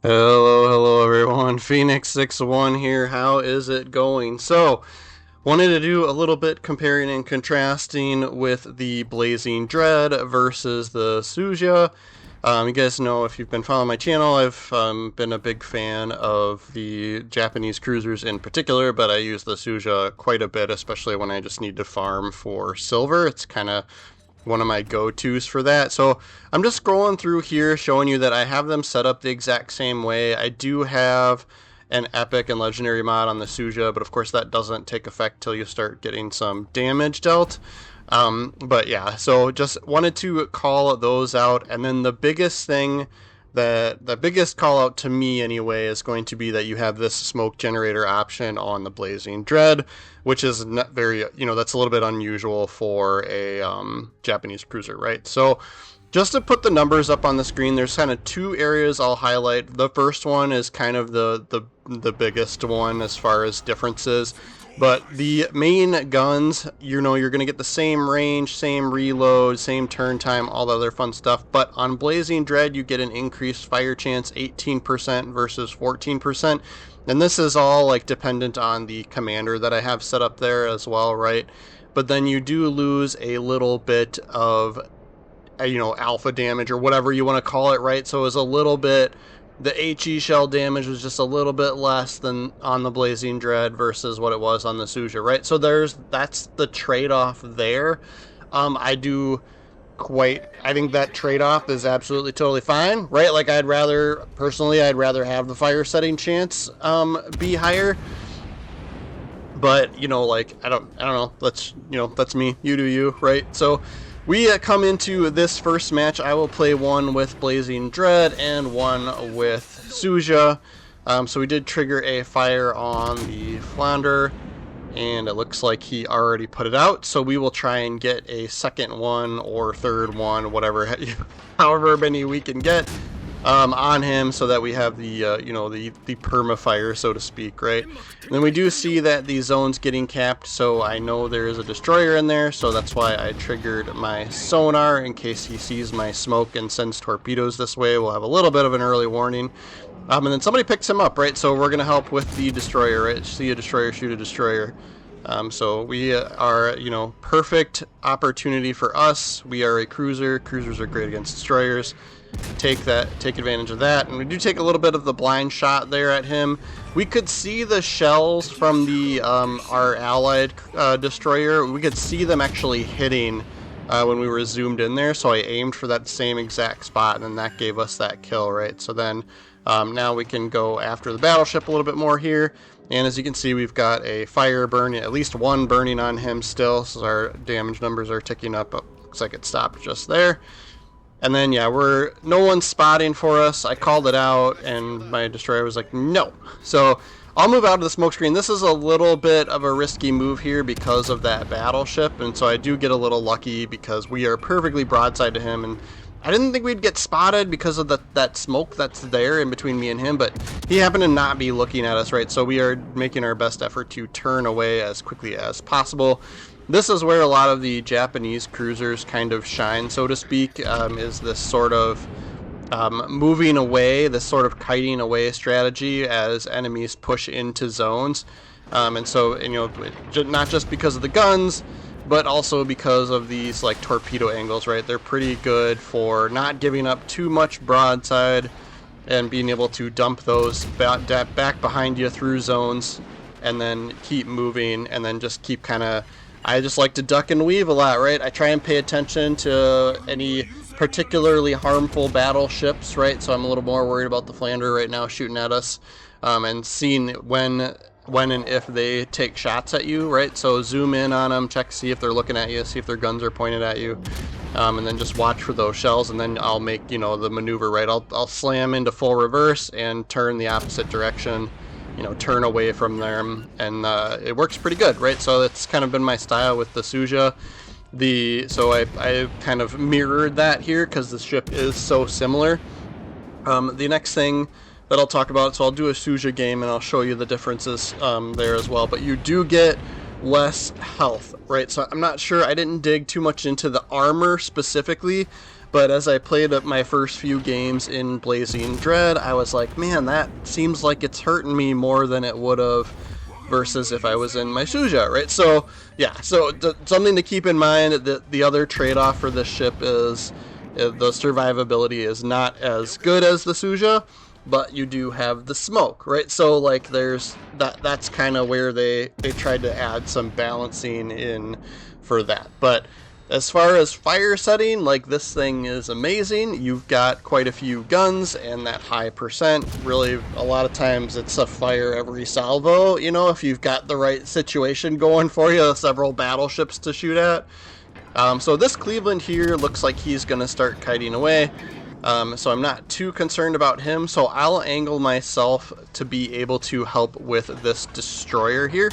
Hello everyone. Phoenix61 here. How is it going? So, wanted to do a little bit comparing and contrasting with the Blazing Dread versus the Suzuya. You guys know, if you've been following my channel, I've been a big fan of the Japanese cruisers in particular, but I use the Suzuya quite a bit, especially when I just need to farm for silver. It's kind of one of my go-tos for that. So I'm just scrolling through here showing you that I have them set up the exact same way. I do have an epic and legendary mod on the Suzuya, but of course that doesn't take effect till you start getting some damage dealt. But yeah, so just wanted to call those out. And then the biggest thing, the biggest call out to me anyway, is going to be that you have this smoke generator option on the Blazing Dread, which is not very, that's a little bit unusual for a Japanese cruiser, right? So just to put the numbers up on the screen, there's kind of two areas I'll highlight. The first one is kind of the biggest one as far as differences. But the main guns, you're going to get the same range, same reload, same turn time, all the other fun stuff. But on Blazing Dread, you get an increased fire chance, 18% versus 14%. And this is all like dependent on the commander that I have set up there as well, right? But then you do lose a little bit of, alpha damage or whatever you want to call it, right? So it was a little bit... The HE shell damage was just a little bit less than on the Blazing Dread versus what it was on the Suzuya, right? So that's the trade-off there. I think that trade-off is absolutely totally fine, right? Like I'd rather have the fire setting chance be higher. But, I don't know, that's me, you do you, right? So we come into this first match. I will play one with Blazing Dread and one with Suzuya. So we did trigger a fire on the Flounder, and it looks like he already put it out. So we will try and get a second one or third one, whatever, however many we can get on him, so that we have the the perma fire, so to speak, right? And then we do see that the zone's getting capped, so I know there is a destroyer in there, so that's why I triggered my sonar in case he sees my smoke and sends torpedoes this way. We'll have a little bit of an early warning. And then somebody picks him up, right? So we're gonna help with the destroyer, right? See a destroyer, shoot a destroyer. So we are, perfect opportunity for us. We are a cruiser. Cruisers are great against destroyers. Take advantage of that, and we do take a little bit of the blind shot there at him. We could see the shells from the our allied destroyer. We could see them actually hitting when we were zoomed in there, so I aimed for that same exact spot, and then that gave us that kill, right? So then now we can go after the battleship a little bit more here, and as you can see, we've got a fire burning, at least one burning on him still, so our damage numbers are ticking up. Looks like it stopped just there. And then, yeah, no one's spotting for us. I called it out, and my destroyer was like, no. So I'll move out of the smoke screen. This is a little bit of a risky move here because of that battleship, and so I do get a little lucky because we are perfectly broadside to him, and I didn't think we'd get spotted because of that smoke that's there in between me and him, but he happened to not be looking at us, right? So we are making our best effort to turn away as quickly as possible. This is where a lot of the Japanese cruisers kind of shine, so to speak, is this sort of moving away, this sort of kiting away strategy as enemies push into zones. And so, not just because of the guns, but also because of these like torpedo angles, right? They're pretty good for not giving up too much broadside and being able to dump those back behind you through zones and then keep moving, and then just keep I just like to duck and weave a lot, right? I try and pay attention to any particularly harmful battleships, right? So I'm a little more worried about the Flounder right now shooting at us, and seeing when and if they take shots at you, right? So zoom in on them, check, see if they're looking at you, see if their guns are pointed at you, and then just watch for those shells, and then I'll make, the maneuver, right? I'll slam into full reverse and turn the opposite direction, turn away from them, and it works pretty good, right? So that's kind of been my style with the Suzuya. So I kind of mirrored that here because the ship is so similar. The next thing that I'll talk about, so I'll do a Suzuya game and I'll show you the differences there as well, but you do get less health, right? So I'm not sure, I didn't dig too much into the armor specifically, But as I played up my first few games in Blazing Dread, I was like, man, that seems like it's hurting me more than it would have versus if I was in my Suzuya, right? So yeah, so something to keep in mind, that the other trade-off for this ship is the survivability is not as good as the Suzuya, but you do have the smoke, right? So like there's that's kind of where they tried to add some balancing in for that. But as far as fire setting, like this thing is amazing. You've got quite a few guns and that high percent. Really, a lot of times it's a fire every salvo, you know, if you've got the right situation going for you, several battleships to shoot at. So this Cleveland here looks like he's going to start kiting away. So I'm not too concerned about him. So I'll angle myself to be able to help with this destroyer here.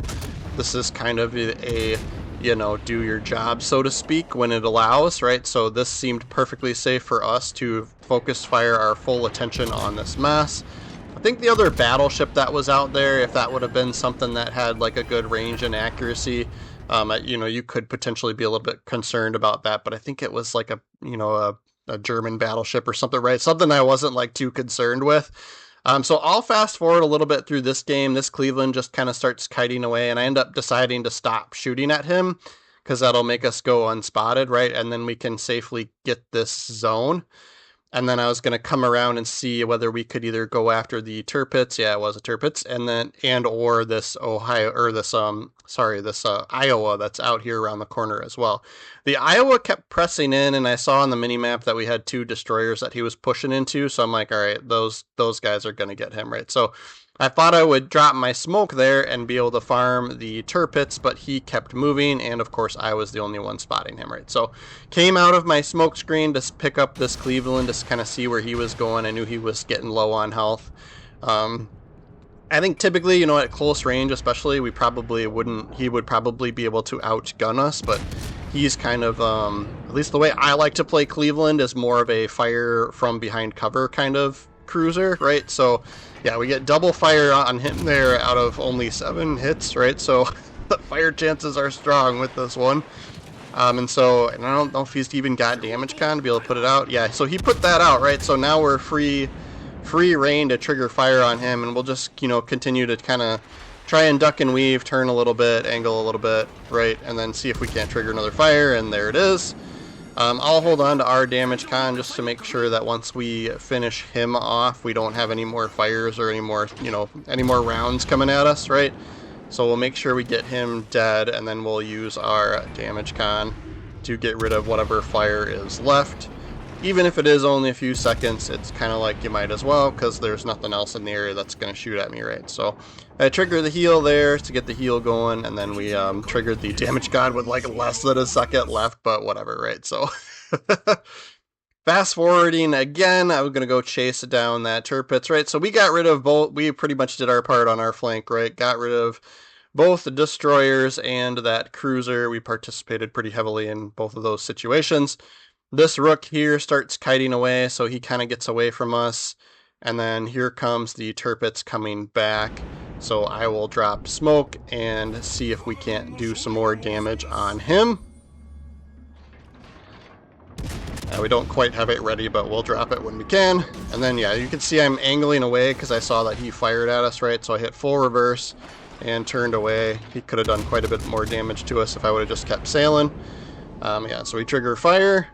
This is kind of a you know, do your job, so to speak, when it allows, right? So this seemed perfectly safe for us to focus fire our full attention on this mess. I think the other battleship that was out there, if that would have been something that had like a good range and accuracy, you know, you could potentially be a little bit concerned about that. But I think it was like a, you know, a German battleship or something, right? Something I wasn't like too concerned with. So I'll fast forward a little bit through this game. This Cleveland just kind of starts kiting away, and I end up deciding to stop shooting at him because that'll make us go unspotted, right? And then we can safely get this zone. And then I was going to come around and see whether we could either go after the Tirpitz, yeah, it was a Tirpitz, or this Iowa that's out here around the corner as well. The Iowa kept pressing in, and I saw on the minimap that we had 2 destroyers that he was pushing into, so I'm like, all right, those guys are going to get him, right? So I thought I would drop my smoke there and be able to farm the Tirpitz, but he kept moving, and of course I was the only one spotting him, right? So came out of my smoke screen to pick up this Cleveland to kind of see where he was going. I knew he was getting low on health. I think typically, you know, at close range especially, he would probably be able to outgun us, but he's kind of, at least the way I like to play Cleveland, is more of a fire from behind cover kind of cruiser, right? So yeah, we get double fire on him there out of only 7 hits, right? So the fire chances are strong with this one. And I don't know if he's even got damage con to be able to put it out. Yeah, so he put that out, right? So now we're free reign to trigger fire on him, and we'll just, you know, continue to kind of try and duck and weave, turn a little bit, angle a little bit, right? And then see if we can't trigger another fire, and there it is. I'll hold on to our damage con just to make sure that once we finish him off, we don't have any more fires or any more rounds coming at us, right? So we'll make sure we get him dead, and then we'll use our damage con to get rid of whatever fire is left. Even if it is only a few seconds, it's kind of like you might as well, because there's nothing else in the area that's going to shoot at me, right? So I trigger the heal there to get the heal going, and then we triggered the damage con with like less than a second left, but whatever, right? So fast forwarding again, I was going to go chase down that Tirpitz, right? So we got rid of both, we pretty much did our part on our flank, right? Got rid of both the destroyers and that cruiser. We participated pretty heavily in both of those situations. This Rook here starts kiting away, so he kind of gets away from us. And then here comes the Tirpitz coming back. So I will drop smoke and see if we can't do some more damage on him. We don't quite have it ready, but we'll drop it when we can. And then, yeah, you can see I'm angling away because I saw that he fired at us, right? So I hit full reverse and turned away. He could have done quite a bit more damage to us if I would have just kept sailing. Yeah, so we trigger fire.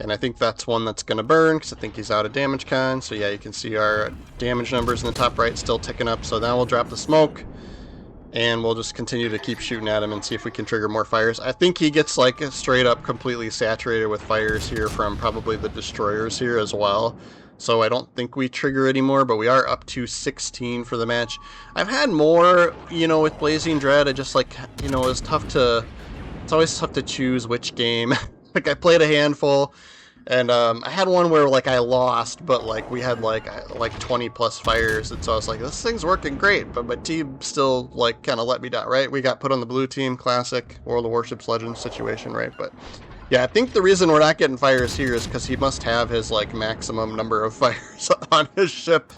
And I think that's one that's going to burn, because I think he's out of damage con. So yeah, you can see our damage numbers in the top right still ticking up. So now we'll drop the smoke, and we'll just continue to keep shooting at him and see if we can trigger more fires. I think he gets like straight up completely saturated with fires here from probably the destroyers here as well. So I don't think we trigger anymore, but we are up to 16 for the match. I've had more, you know, with Blazing Dread. I just like, you know, it's always tough to choose which game. Like I played a handful, and I had one where like I lost, but like we had like 20 plus fires, and so I was like, this thing's working great, but my team still like kind of let me down, right? We got put on the blue team, classic World of Warships Legends situation, right? But yeah, I think the reason we're not getting fires here is because he must have his like maximum number of fires on his ship.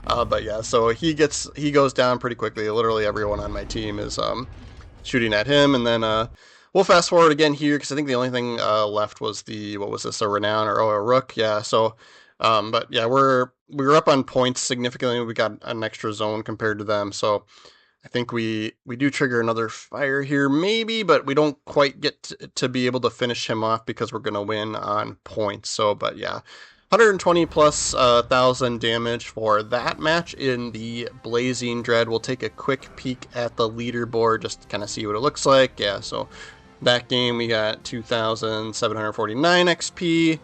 But yeah, so he goes down pretty quickly. Literally everyone on my team is shooting at him, and then we'll fast forward again here because I think the only thing left was what was this, a Renown or a Rook? Yeah, so, but yeah, we were up on points significantly. We got an extra zone compared to them, so I think we do trigger another fire here, maybe, but we don't quite get to be able to finish him off because we're gonna win on points. So, but yeah, 120 plus 1,000 damage for that match in the Blazing Dread. We'll take a quick peek at the leaderboard just to kind of see what it looks like. Yeah, so that game we got 2,749 XP.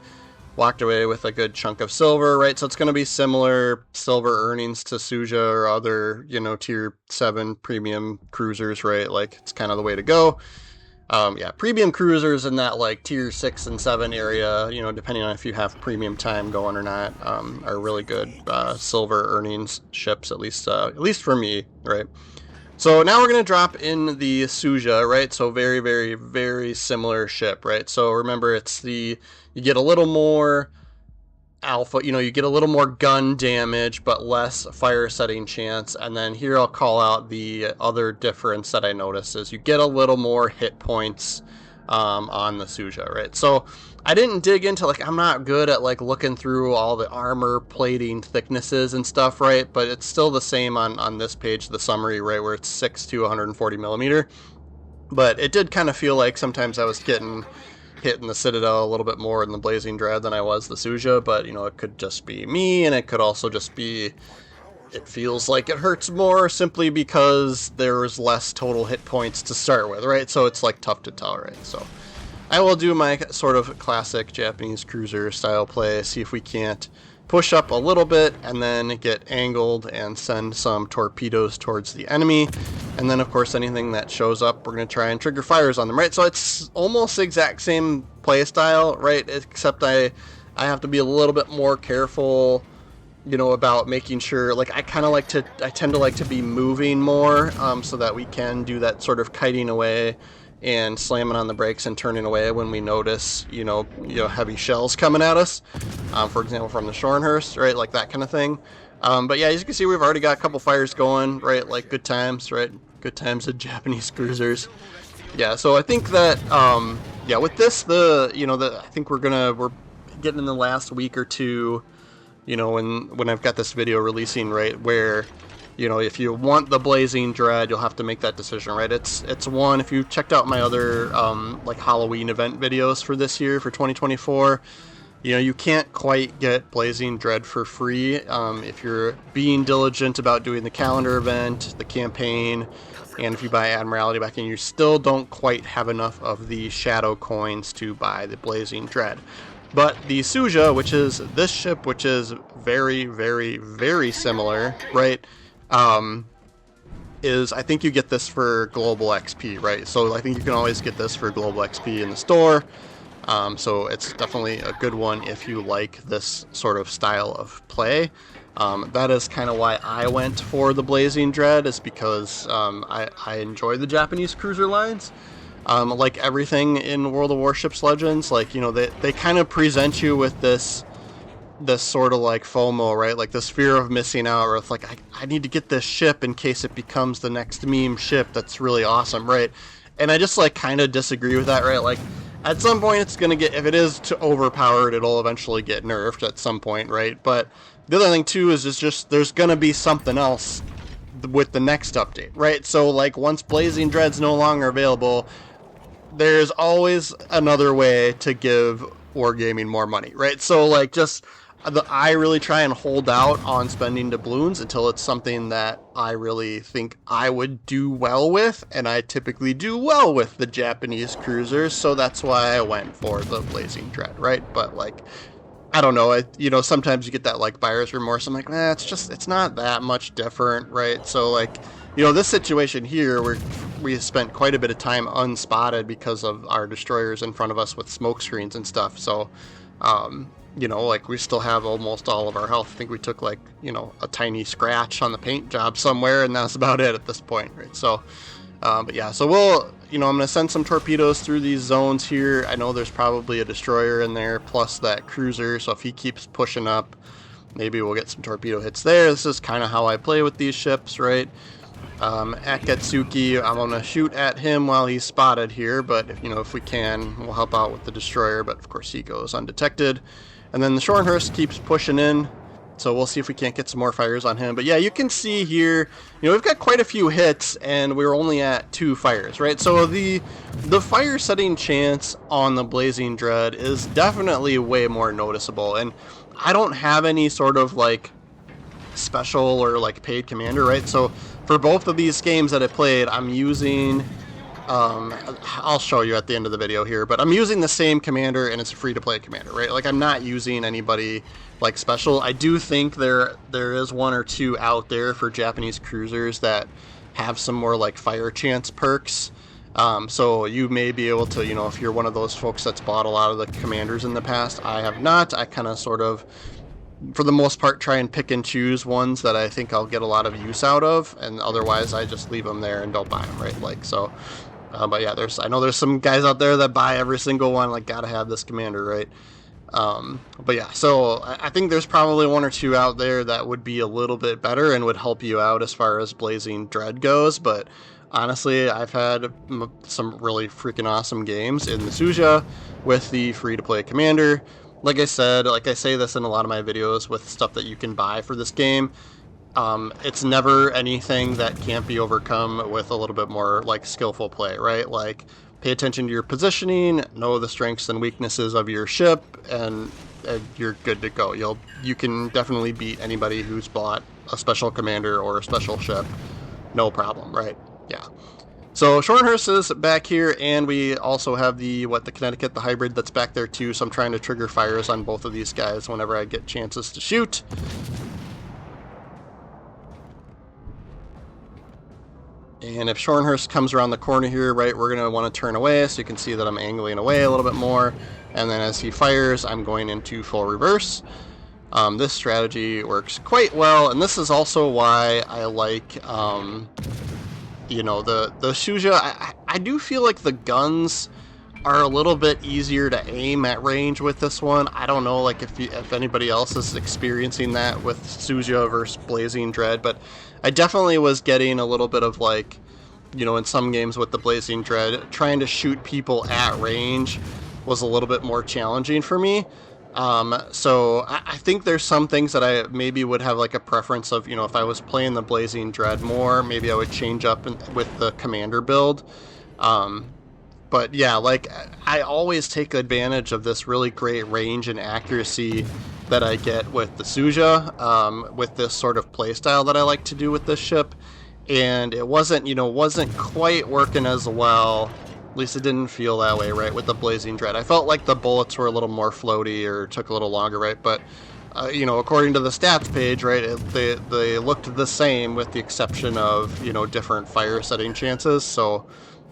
Walked away with a good chunk of silver, right? So it's going to be similar silver earnings to Suzuya or other, tier 7 premium cruisers, right? Like, it's kind of the way to go. Yeah, premium cruisers in that, like, tier 6 and 7 area, depending on if you have premium time going or not, are really good silver earnings ships, at least for me, right? So now we're going to drop in the Suzuya, right? So very, very, very similar ship, right? So remember, you get a little more alpha, you get a little more gun damage, but less fire setting chance. And then here I'll call out the other difference that I noticed is you get a little more hit points on the Suzuya, right? So I didn't dig into, I'm not good at, looking through all the armor plating thicknesses and stuff, right? But it's still the same on this page, the summary, right, where it's 6 to 140 millimeter. But it did kind of feel like sometimes I was getting hit in the Citadel a little bit more in the Blazing Dread than I was the Suzuya, but, it could just be me, and it could also just be it feels like it hurts more simply because there's less total hit points to start with, right? So it's, tough to tell, right? So I will do my sort of classic Japanese cruiser style play, see if we can't push up a little bit and then get angled and send some torpedoes towards the enemy. And then, of course, anything that shows up, we're going to try and trigger fires on them, right? So it's almost the exact same play style, right? Except I have to be a little bit more careful, about making sure, I tend to like to be moving more, so that we can do that sort of kiting away and slamming on the brakes and turning away when we notice, heavy shells coming at us, for example, from the Scharnhorst, right, like that kind of thing. But yeah, as you can see, we've already got a couple fires going, right, like good times, right, good times at Japanese cruisers. Yeah, so I think that, yeah, with this, I think we're getting in the last week or two, when I've got this video releasing, right, where, if you want the Blazing Dread, you'll have to make that decision, right? It's one, if you checked out my other, Halloween event videos for this year, for 2024, you can't quite get Blazing Dread for free, if you're being diligent about doing the calendar event, the campaign, and if you buy Admiralty back in, you still don't quite have enough of the Shadow coins to buy the Blazing Dread. But the Suzuya, which is this ship, which is very, very, very similar, right, is, I think you get this for global XP, right? So I think you can always get this for global XP in the store. So it's definitely a good one if you like this sort of style of play. That is kind of why I went for the Blazing Dread, is because I enjoy the Japanese cruiser lines. Like everything in World of Warships Legends, they kind of present you with this sort of FOMO, right? Like this fear of missing out, or it's I need to get this ship in case it becomes the next meme ship that's really awesome, right? And I just kind of disagree with that, right? At some point it's going to get, if it is too overpowered, it'll eventually get nerfed at some point, right? But the other thing too is just there's going to be something else with the next update, right? So once Blazing Dread's no longer available, there's always another way to give Wargaming more money, right? So I really try and hold out on spending doubloons until it's something that I really think I would do well with, and I typically do well with the Japanese cruisers, so that's why I went for the Blazing Dread, right? But I don't know, sometimes you get that buyer's remorse. I'm it's not that much different, right? So this situation here, we spent quite a bit of time unspotted because of our destroyers in front of us with smoke screens and stuff. So, we still have almost all of our health. I think we took a tiny scratch on the paint job somewhere, and that's about it at this point, right? So, but yeah, so we'll, I'm going to send some torpedoes through these zones here. I know there's probably a destroyer in there, plus that cruiser, so if he keeps pushing up, maybe we'll get some torpedo hits there. This is kind of how I play with these ships, right? At Getsuki, I'm gonna shoot at him while he's spotted here, but if we can, we'll help out with the destroyer. But of course, he goes undetected, and then the Scharnhorst keeps pushing in. So we'll see if we can't get some more fires on him. But yeah, you can see here, we've got quite a few hits, and we're only at 2 fires, right? So the fire setting chance on the Blazing Dread is definitely way more noticeable. And I don't have any sort of like special or like paid commander, right? So for both of these games that I played, I'm using I'll show you at the end of the video here, but I'm using the same commander, and it's a free-to-play commander, right? Like, I'm not using anybody like special. I do think there is 1 or 2 out there for Japanese cruisers that have some more like fire chance perks. So you may be able to, if you're one of those folks that's bought a lot of the commanders in the past. I have not. I kind of sort of, for the most part, try and pick and choose ones that I think I'll get a lot of use out of, and otherwise I just leave them there and don't buy them, right? Like, so, but yeah, I know there's some guys out there that buy every single one, like, gotta have this commander, right? But yeah, so I think there's probably 1 or 2 out there that would be a little bit better and would help you out as far as Blazing Dread goes, but honestly, I've had some really freaking awesome games in the Suzuya with the free-to-play commander. Like I said, like I say this in a lot of my videos with stuff that you can buy for this game, it's never anything that can't be overcome with a little bit more like skillful play, right? Like, pay attention to your positioning, know the strengths and weaknesses of your ship, and you're good to go. You can definitely beat anybody who's bought a special commander or a special ship, no problem, right? Yeah. So Scharnhorst is back here, and we also have the Connecticut, the hybrid, that's back there too. So I'm trying to trigger fires on both of these guys whenever I get chances to shoot. And if Scharnhorst comes around the corner here, right, we're going to want to turn away, so you can see that I'm angling away a little bit more. And then as he fires, I'm going into full reverse. This strategy works quite well, and this is also why I like, the Suzuya. I do feel like the guns are a little bit easier to aim at range with this one. I don't know, like, if anybody else is experiencing that with Suzuya versus Blazing Dread, but I definitely was getting a little bit of, like, in some games with the Blazing Dread, trying to shoot people at range was a little bit more challenging for me. So I think there's some things that I maybe would have like a preference of, if I was playing the Blazing Dread more, maybe I would change up with the commander build. But yeah, like, I always take advantage of this really great range and accuracy that I get with the Suzuya, with this sort of playstyle that I like to do with this ship. And it wasn't quite working as well. At least it didn't feel that way, right, with the Blazing Dread. I felt like the bullets were a little more floaty or took a little longer, right? But, according to the stats page, right, they looked the same with the exception of, different fire setting chances. So,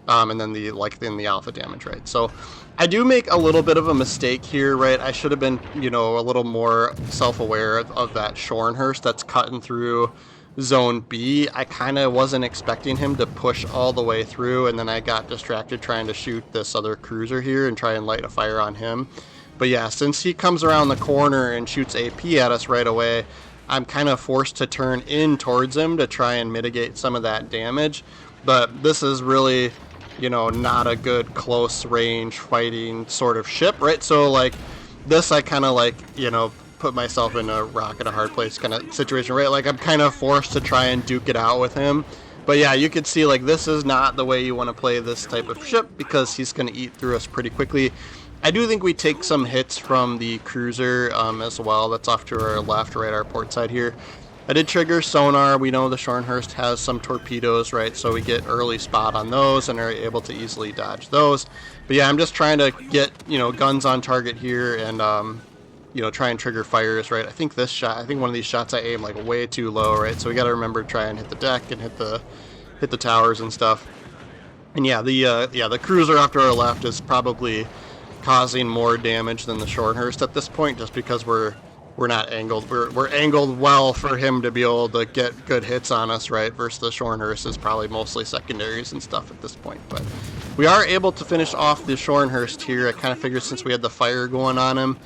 and then in the alpha damage, right? So I do make a little bit of a mistake here, right? I should have been, a little more self-aware of that Scharnhorst that's cutting through Zone B. I kind of wasn't expecting him to push all the way through, and then I got distracted trying to shoot this other cruiser here and try and light a fire on him. But yeah, since he comes around the corner and shoots AP at us right away, I'm kind of forced to turn in towards him to try and mitigate some of that damage. But this is really, not a good close range fighting sort of ship, right? So like this, I kind of like, put myself in a rock and a hard place kind of situation, right? Like, I'm kind of forced to try and duke it out with him. But yeah, you could see, like, this is not the way you want to play this type of ship because he's going to eat through us pretty quickly. I do think we take some hits from the cruiser as well. That's off to our left, right, our port side here. I did trigger sonar. We know the Scharnhorst has some torpedoes, right? So we get early spot on those and are able to easily dodge those. But yeah, I'm just trying to get, guns on target here and, try and trigger fires, right? I think one of these shots I aim like way too low, right? So we got to remember to try and hit the deck and hit the towers and stuff. And yeah, the cruiser off to our left is probably causing more damage than the Scharnhorst at this point, just because we're not angled. We're angled well for him to be able to get good hits on us, right? Versus the Scharnhorst is probably mostly secondaries and stuff at this point. But we are able to finish off the Scharnhorst here. I kind of figured since we had the fire going on him,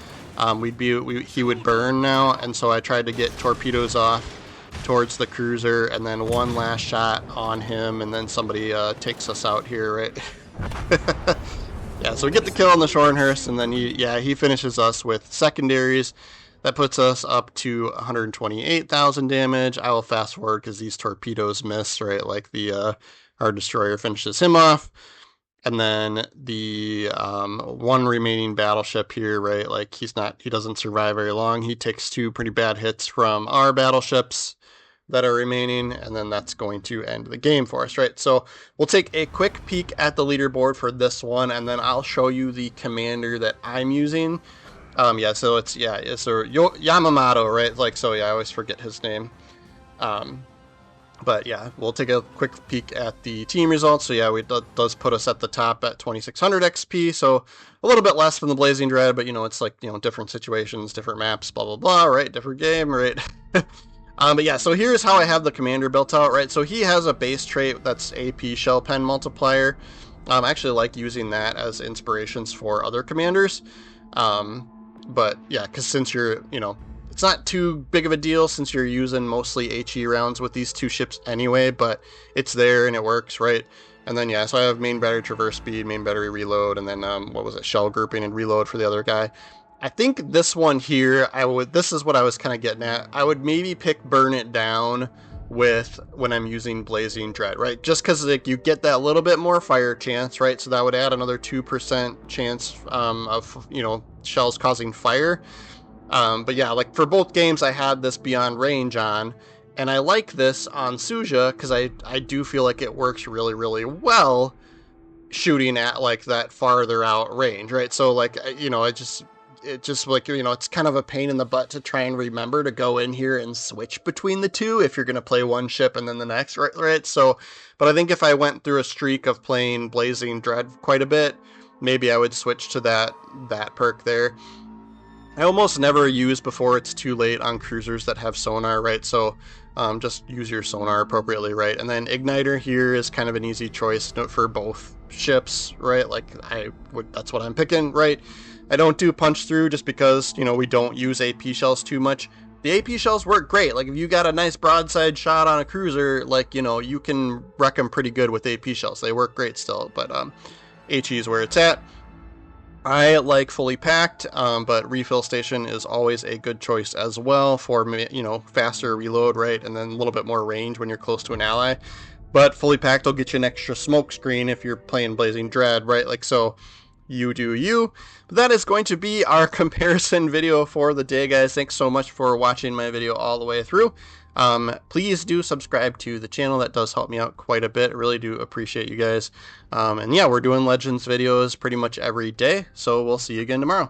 he would burn now, and so I tried to get torpedoes off towards the cruiser, and then one last shot on him, and then somebody takes us out here, right? Yeah, so we get the kill on the Shornhurst, and then he finishes us with secondaries. That puts us up to 128,000 damage. I will fast forward because these torpedoes miss, right? Like our destroyer finishes him off. And then the one remaining battleship here, right? Like he doesn't survive very long. He takes 2 pretty bad hits from our battleships that are remaining, and then that's going to end the game for us, right? So we'll take a quick peek at the leaderboard for this one, and then I'll show you the commander that I'm using. So it's Yamamoto, right? Like, so yeah, I always forget his name. But yeah, we'll take a quick peek at the team results. So yeah, does put us at the top at 2600 XP. So a little bit less from the Blazing Dread, but it's like, different situations, different maps, blah, blah, blah, right? Different game, right? But yeah, so here's how I have the commander built out, right? So he has a base trait that's AP Shell Pen Multiplier. I actually like using that as inspirations for other commanders. But yeah, because since you're, it's not too big of a deal since you're using mostly HE rounds with these 2 ships anyway, but it's there and it works, right? And then, yeah, so I have main battery traverse speed, main battery reload, and then, shell grouping and reload for the other guy. I think this one here, this is what I was kind of getting at. I would maybe pick Burn It Down with when I'm using Blazing Dread, right? Just because like you get that little bit more fire chance, right? So that would add another 2% chance of shells causing fire. But yeah, like for both games, I had this beyond range on, and I like this on Suzuya because I do feel like it works really, really well shooting at like that farther out range, right? So like it just like it's kind of a pain in the butt to try and remember to go in here and switch between the two if you're going to play one ship and then the next, right? So, but I think if I went through a streak of playing Blazing Dread quite a bit, maybe I would switch to that perk there. I almost never use before it's too late on cruisers that have sonar, right? So just use your sonar appropriately, right? And then Igniter here is kind of an easy choice for both ships, right? Like that's what I'm picking, right? I don't do punch through just because, we don't use AP shells too much. The AP shells work great. Like if you got a nice broadside shot on a cruiser, like, you can wreck them pretty good with AP shells. They work great still, but HE is where it's at. I like fully packed, but refill station is always a good choice as well for, faster reload, right? And then a little bit more range when you're close to an ally. But fully packed will get you an extra smoke screen if you're playing Blazing Dread, right? Like, so you do you. But that is going to be our comparison video for the day, guys. Thanks so much for watching my video all the way through. Please do subscribe to the channel. That does help me out quite a bit. I really do appreciate you guys. And yeah, we're doing Legends videos pretty much every day, so we'll see you again tomorrow.